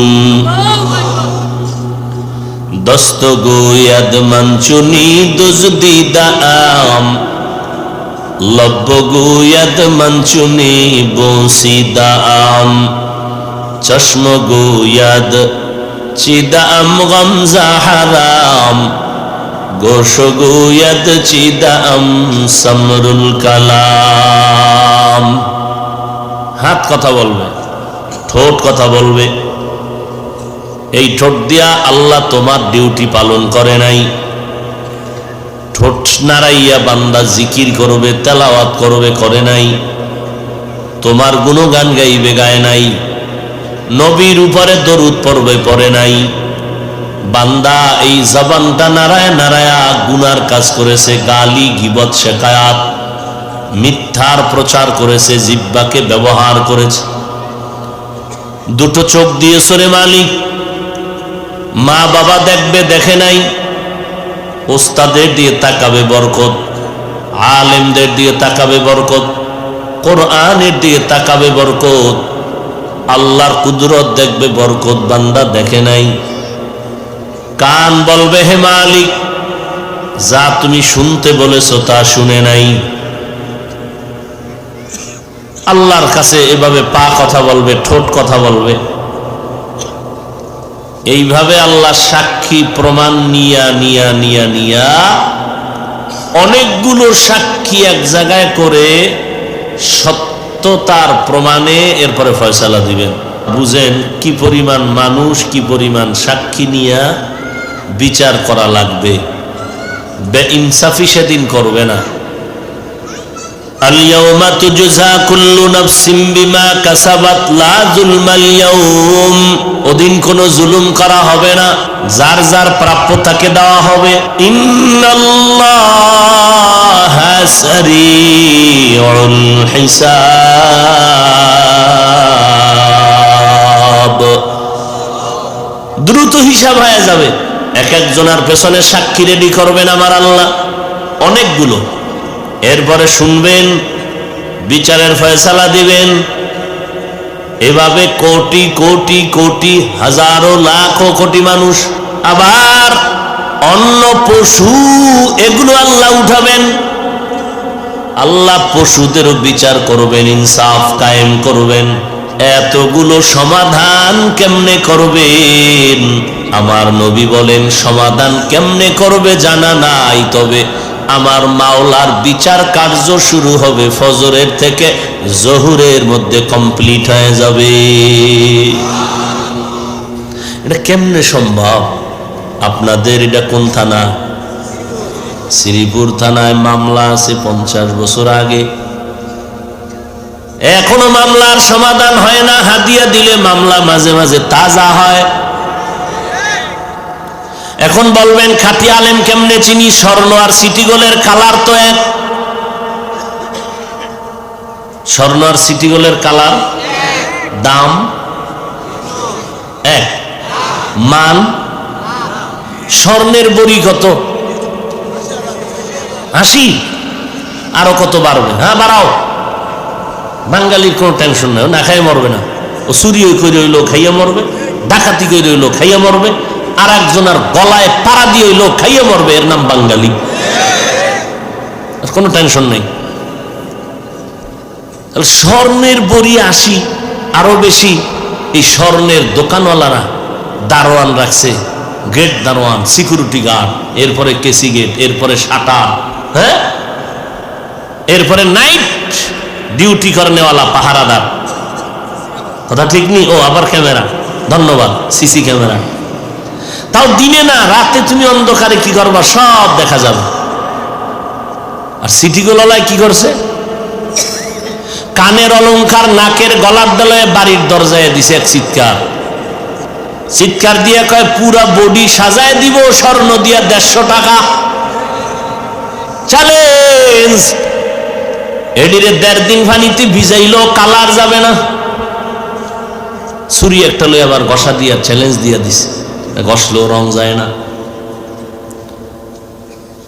দস্তগোয়াদ মানচুনি দুজদিদাম লব্বগুয়াদ মঞ্চুনি বসিদাম চশমগুয়াদ চিদাম গমজা হারাম গোশগুয়াদ চিদাম সমরুল কালাম। হাত কথা বলবে, ঠোঁট কথা বলবে। এই ঠোঁট দিয়া আল্লাহ তোমার ডিউটি পালন করে নাই। ঠোঁট নাড়াইয়া বান্দা জিকির করবে, তেলাওয়াত করবে, করে নাই। তোমার গুণগান গাইবে, গায় নাই। নবীর উপরে দরুদ পড়বে, পড়ে নাই। বান্দা এই জবানটা নাড়ায় নাড়ায়া গুনার কাজ করেছে, গালি গীবত শেকায়াত মিথ্যার প্রচার করেছে, জিহ্বাকে ব্যবহার করেছে। দুটো চোখ দিয়েছ রে মালিক, মা বাবা দেখবে, দেখে নাই। ওস্তাদের দিয়ে তাকাবে বরকত, আলেমদের দিয়ে তাকাবে বরকত, কোরআনের দিয়ে তাকাবে বরকত, আল্লাহর কুদরত দেখবে বরকত। বান্দা দেখে নাই। কান বলবে হে মালিক, যা তুমি শুনতে বলেছ তা শুনে নাই। আল্লাহর কাছে এভাবে পা কথা বলবে, ঠোঁট কথা বলবে। এইভাবে আল্লাহ সাক্ষী প্রমাণ নিয়া নিয়া নিয়া নিয়া অনেকগুলো সাক্ষী এক জায়গায় করে সত্যতার প্রমাণে এরপরে ফয়সালা দিবেন। বুঝেন কি পরিমাণ মানুষ, কি পরিমাণ সাক্ষী নিয়া বিচার করা লাগবে। বেইনসাফি সেদিন করবে না। আল-ইয়াওমা তুজজা কুল্লু নাফসিন বিমা কাসাবাত লা যুলমাল ইয়াওম। ওদিন কোনো জুলুম করা হবে না, যার যার প্রাপ্য তাকে দেওয়া হবে। ইন্নাল্লাহা সারিউল হিসাব। দ্রুত হিসাব হয়ে যাবে। এক একজনের পেছনে সাক্ষী রেডি করবেন আমার আল্লাহ, অনেকগুলো। এরপরে শুনবেন, বিচারের ফয়সালা দিবেন। এভাবে কোটি কোটি কোটি, হাজারো লাখ কোটি মানুষ। আবার অন্য পশু, এগুলো আল্লাহ উঠাবেন। আল্লাহ পশুদেরও বিচার করবেন, ইনসাফ কায়েম করবেন। এতগুলো সমাধান কেমনে করবেন? আমার নবী বলেন সমাধান কেমনে করবে জানা নাই, তবে আমার মাওলার বিচার কার্য শুরু হবে ফজরের থেকে জহুরের মধ্যে কমপ্লিট হয়ে যাবে। এটা কেমনে সম্ভব? আপনাদের এটা কোন থানা? শ্রীপুর থানায় মামলা আছে 50 বছর আগে, এখনো মামলার সমাধান হয় না। হাদিয়া দিলে মামলা মাঝে মাঝে তাজা হয়। এখন বলবেন খাঁটি আলেম কেমনে চিনি? স্বর্ণ আর সিটি গোল্ডের কালার তো এক। স্বর্ণ আর সিটি গোল্ডের কালার, দাম এক, মান। স্বর্ণের বড়ি কত? 80। আরো কত বাড়বে? হ্যাঁ বাড়াও। বাঙালির কোনো টেনশন নাই, না খাইয়ে মরবে না। ও চুরি করে হইলো খাইয়া মরবে, ডাকাতি করে হইলো খাইয়া মরবে, আর একজনের গলায় পাড়া দিয়ে হইলো খাইয়া মরবে। এর নাম বাঙালি, কোনো টেনশন নেই। স্বর্ণের বড়ি 80, আরো বেশি। এই স্বর্ণের দোকানওয়ালারা দারোয়ান রাখছে, গেট দারোয়ান, সিকিউরিটি গার্ড, এরপরে কেসি গেট, এরপরে শাটার, হ্যাঁ, এরপরে নাইট ডিউটি করনেওয়ালা পাহারাদার। কথা ঠিক নেই? ও আবার ক্যামেরা, ধন্যবাদ, সিসি ক্যামেরা। তাও দিনে না, রাতে তুমি অন্ধকারে কি করবা সব দেখা যাবে। আর সিটিগুলোলায় কি করছে? কানের অলংকার, নাকের গলার দলায় বাড়ির দরজায় দিছে এক চিৎকার। চিৎকার দিয়ে কয় পুরা বডি সাজায় দিব স্বর্ণ দিয়া 150 টাকা। চ্যালেঞ্জ। এডিরে 1.5 দিন পানিতে ভিজাইলো কালার যাবে না। ছুরি একটা লই আবার ঘষা দিয়া চ্যালেঞ্জ দিয়া দিছে, ঘষলো রং যায় না।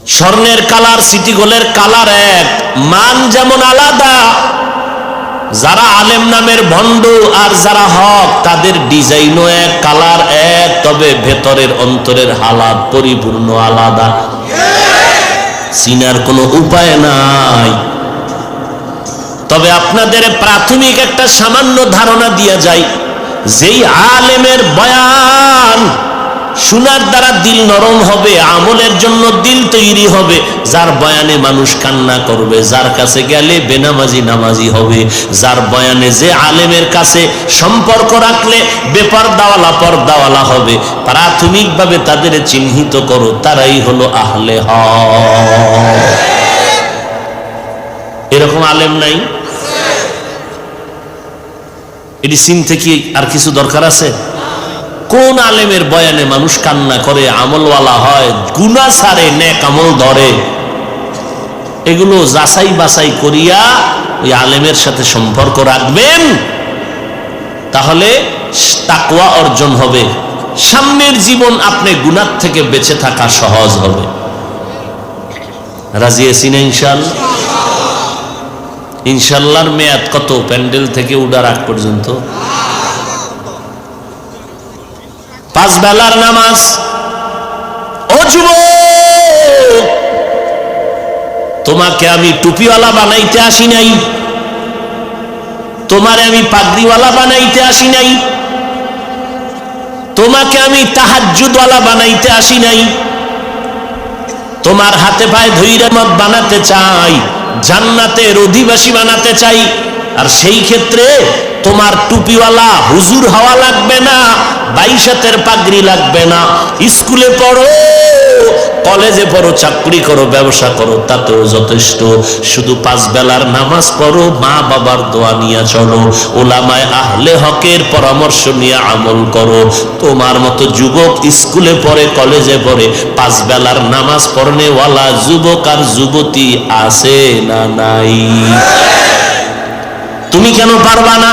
স্বর্ণের কালার সিটি গোল্ডের কালার এক, মান যেমন আলাদা। যারা আলেম নামের ভণ্ড আর যারা হক তাদের ডিজাইনও এক, কালার এক, তবে ভেতরের অন্তরের হালাত পরিপূর্ণ আলাদা। চিনার কোনো উপায় নাই। তবে আপনাদের প্রাথমিক একটা সামান্য ধারণা দিয়া যায়, যেই আলেমের বয়ান শোনার দ্বারা দিল নরম হবে, আমলের জন্য দিল তৈরি হবে, যার বয়ানে মানুষ কান্না করবে, যার কাছে গেলে বেনামাজি নামাজি হবে, যার বয়ানে যে আলেমের কাছে সম্পর্ক রাখলে বেপরদাওয়ালা পর্দাওয়ালা হবে, প্রাথমিকভাবে তাদের চিহ্নিত করো, তারাই হলো আহলে হক। এরকম আলেম নাই? এটি চিনতে কি আর কিছু দরকার আছে? কোন আলেমের বয়ানে মানুষ কান্না করে, আমলওয়ালা হয়, গুনাহ ছাড়ে, নেক আমল ধরে, এগুলো যাচাই বাছাই করিয়া ওই আলেমের সাথে সম্পর্ক রাখবেন, তাহলে তাকওয়া অর্জন হবে। সামনের জীবন আপনি গুনাহ থেকে বেঁচে থাকা সহজ হবে। রাজি আছেন ইনশাআল্লাহ? ইনশাআল্লাহর মেয়াদ কত? প্যান্ডেল থেকে উঠার আগ পর্যন্ত 5 বেলার নামাজ। ও যুবক, তোমাকে আমি টুপিওয়ালা বানাইতে আসি নাই, তোমারে আমি পাগড়িওয়ালা বানাইতে আসি নাই, তোমাকে আমি তাহাজ্জুদওয়ালা বানাইতে আসি নাই, তোমার হাতে পায়ে ধইরা মত বানাতে চাই, জান্নাতের অধিবাসী বানাতে চাই। আর সেই ক্ষেত্রে তোমার টুপিওয়ালা হুজুর হওয়া লাগবে না, 22 হাতের পাগড়ি লাগবে না। স্কুলে পড়ো, কলেজে পড়ো, চাকরি করো, ব্যবসা করো, তাতেও যথেষ্ট। শুধু 5 বেলার নামাজ পড়ো, মা বাবার দোয়া নিয়ে চলো, ওলামায়ে আহলে হকের পরামর্শ নিয়ে আমল করো। তোমার মতো যুবক স্কুলে পড়ে, কলেজে পড়ে, 5 বেলার নামাজ পড়নেওয়ালা যুবক আর যুবতী আছে না নাই? তুমি কেন পারবা না?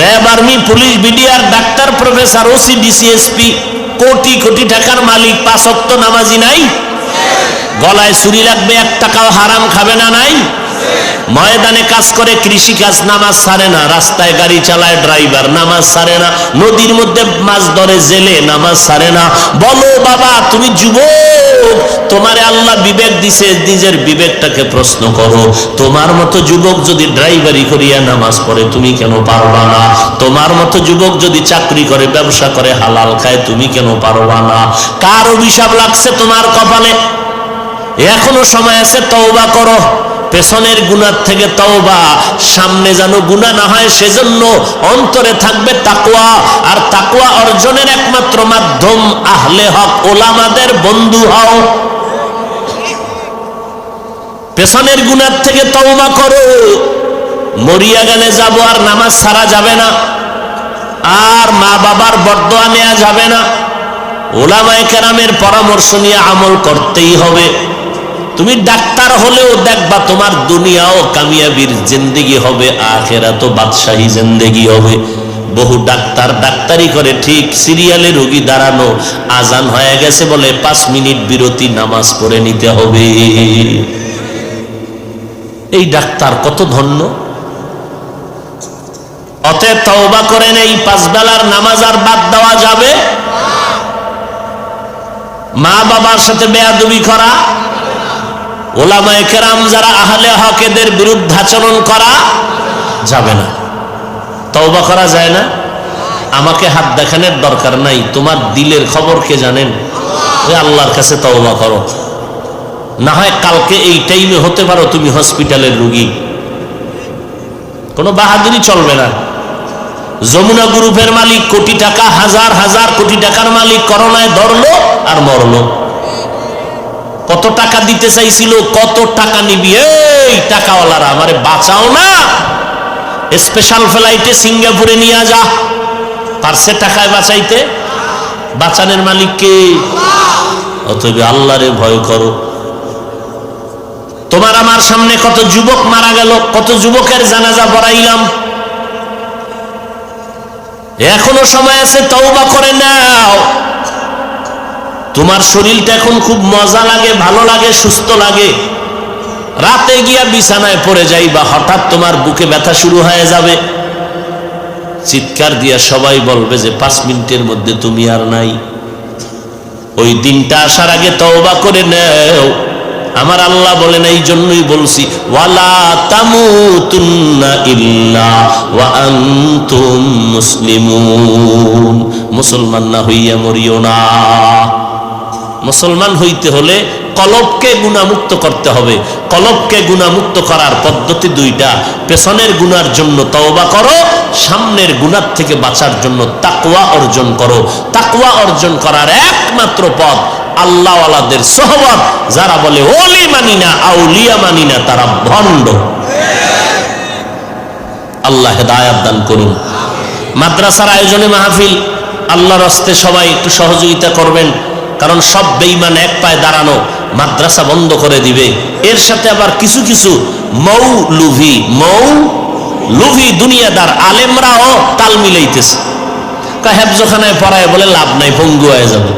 RAB, army, police, BDR, doctor, professor, OC, DC, SP, crore crore টাকার মালিক, 5 ওয়াক্ত নামাজি নাই? গলায় ছুরি লাগবে, 1 টাকাও হারাম খাবে না? নাই? ময়দানে কাজ করে, কৃষি কাজ, নামাজ ছাড়ে না। রাস্তায় গাড়ি চালায় ড্রাইভার, নামাজ ছাড়ে না। নদীর মধ্যে মাছ ধরে, জেলে, নামাজ ছাড়ে না। বলো বাবা, তুমি যুবক, তোমারে আল্লাহ বিবেক দিছে, নিজের বিবেকটাকে প্রশ্ন করো। তোমার মতো যুবক যদি ড্রাইভারি করিয়া নামাজ পড়ে, তুমি কেন পারবা না? তোমার মতো যুবক যদি চাকরি করে, ব্যবসা করে, হালাল খায়, তুমি কেন পারবা না? কার অভিশাপ লাগছে তোমার কপালে? এখনো সময় আছে, তওবা করো। পেছনের গুনাহ থেকে তওবা, সামনে যেন গুনাহ না হয় সেজন্য অন্তরে থাকবে তাকওয়া। আর তাকওয়া অর্জনের একমাত্র মাধ্যম আহলে হক ওলামাদের বন্ধু হও। পেছনের গুনাহ থেকে তওবা করো। মরিয়া গেলে যাব আর নামাজ ছাড়া যাবে না, আর মা বাবার বরদোয়া নেওয়া যাবে না, ওলামায়ে কেরামের পরামর্শ নিয়ে আমল করতেই হবে। তুমি ডাক্তার হলেও দেখবা তোমার দুনিয়াও কামিয়াবির জিন্দেগি হবে, আখিরাতও বাদশাহী জিন্দেগি হবে। বহু ডাক্তার ডাক্তারি করে, ঠিক সিরিয়ালে রোগী দাঁড়ানো, আজান হয়ে গেছে বলে 5 মিনিট বিরতি, নামাজ পড়ে নিতে হবে। এই ডাক্তার কত ধন্য! অতএব তওবা করেন, এই 5 বেলার নামাজ আর বাদ দেওয়া যাবে? মা বাবার সাথে বেয়াদবি করা, ওলামায়ে কেরাম যারা আহলে হক এদের বিরুদ্ধাচরণ করা যাবে না। তওবা করা যায় না? আমাকে হাত দেখানোর দরকার নাই, তোমার দিলের খবর কে জানেন? ওই আল্লাহর কাছে তওবা করো। না হয় কালকে এই টাইমে হতে পারো তুমি হসপিটালের রোগী। কোনো বাহাদুরি চলবে না। যমুনা গ্রুপের মালিক কোটি টাকা, হাজার হাজার কোটি টাকার মালিক করোনায় ধরলো আর মরলো। কত টাকা দিতে চাইছিল, কত টাকা নিবি? এই টাকাওয়ালারা আমারে বাঁচাও না, স্পেশাল ফ্লাইটে সিঙ্গাপুরে নিয়ে যা। পারছে টাকায় বাঁচাইতে? বাঁচানোর মালিক কে? অতএব আল্লাহরে ভয় করো। তোমার আমার সামনে কত যুবক মারা গেল, কত যুবকের জানাজা পড়াইলাম। এখনো সময় আছে, তওবা করে নাও। তোমার শরীরটা এখন খুব মজা লাগে, ভালো লাগে, সুস্থ লাগে। রাতে গিয়া বিছানায় পড়ে যাইবা, হঠাৎ তোমার বুকে ব্যথা শুরু হয়ে যাবে। চিৎকার দিয়া সবাই বলবে যে 5 মিনিটের মধ্যে তুমি আর নাই। ওই দিনটা আসার আগে তওবা করে নাও। আমার আল্লাহ বলেন, এই জন্যই বলছি ওয়ালা তামুতুন্না ইল্লা ওয়া আনতুম মুসলিমুন, মুসলমান না হইয়া মরিও না। মুসলমান হইতে হলে কলবকে গুনাহমুক্ত করতে হবে। কলবকে গুনাহমুক্ত করার পদ্ধতি দুইটা, পেছনের গুনার জন্য তওবা করো, সামনের গুনার থেকে বাঁচার জন্য তাকওয়া অর্জন করো। তাকওয়া অর্জন করার একমাত্র পথ আল্লাহওয়ালাদের সোহবত। যারা বলে ওলি মানি না, আউলিয়া মানি না, তারা ভণ্ড। আল্লাহ হেদায়েত দান করুন। মাদ্রাসার আয়োজনে মাহফিল, আল্লাহর রাস্তে সবাই একটু সহযোগিতা করবেন, কারণ সব বেঈমান এক পায়ে দাঁড়ানো, মাদ্রাসা বন্ধ করে দিবে। এর সাথে আবার কিছু কিছু মৌলুভি দুনিয়াদার আলেমরাও তাল মিলাইতেছে। হেফজখানায় পড়ায় বলে লাভ নাই, পঙ্গু হয়ে যাবে।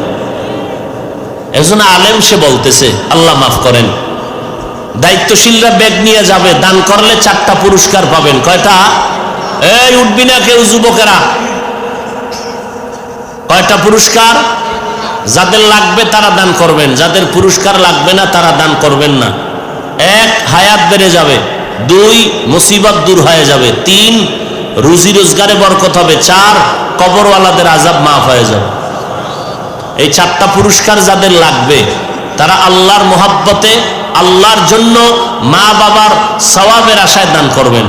একজন আলেম সে বলতেছে, আল্লাহ মাফ করেন, দায়িত্বশীলরা ব্যাগ নিয়ে যাবে, দান করলে 4টা পুরস্কার পাবেন। কয়টা? এই উঠবি না কেউ, যুবকেরা। কয়টা পুরস্কার? যাদের লাগবে তারা দান করবেন, যাদের পুরস্কার লাগবে না তারা দান করবেন না। 1, হায়াত বেড়ে যাবে। 2, মুসিবত দূর হয়ে যাবে। 3, রুজি রোজগারে বরকত হবে। 4, কবরওয়ালাদের আযাব মাফ হয়ে যাবে। এই 4টা পুরস্কার যাদের লাগবে তারা আল্লাহর মোহাব্বতে, আল্লাহর জন্য, মা বাবার সওয়াবের আশায় দান করবেন।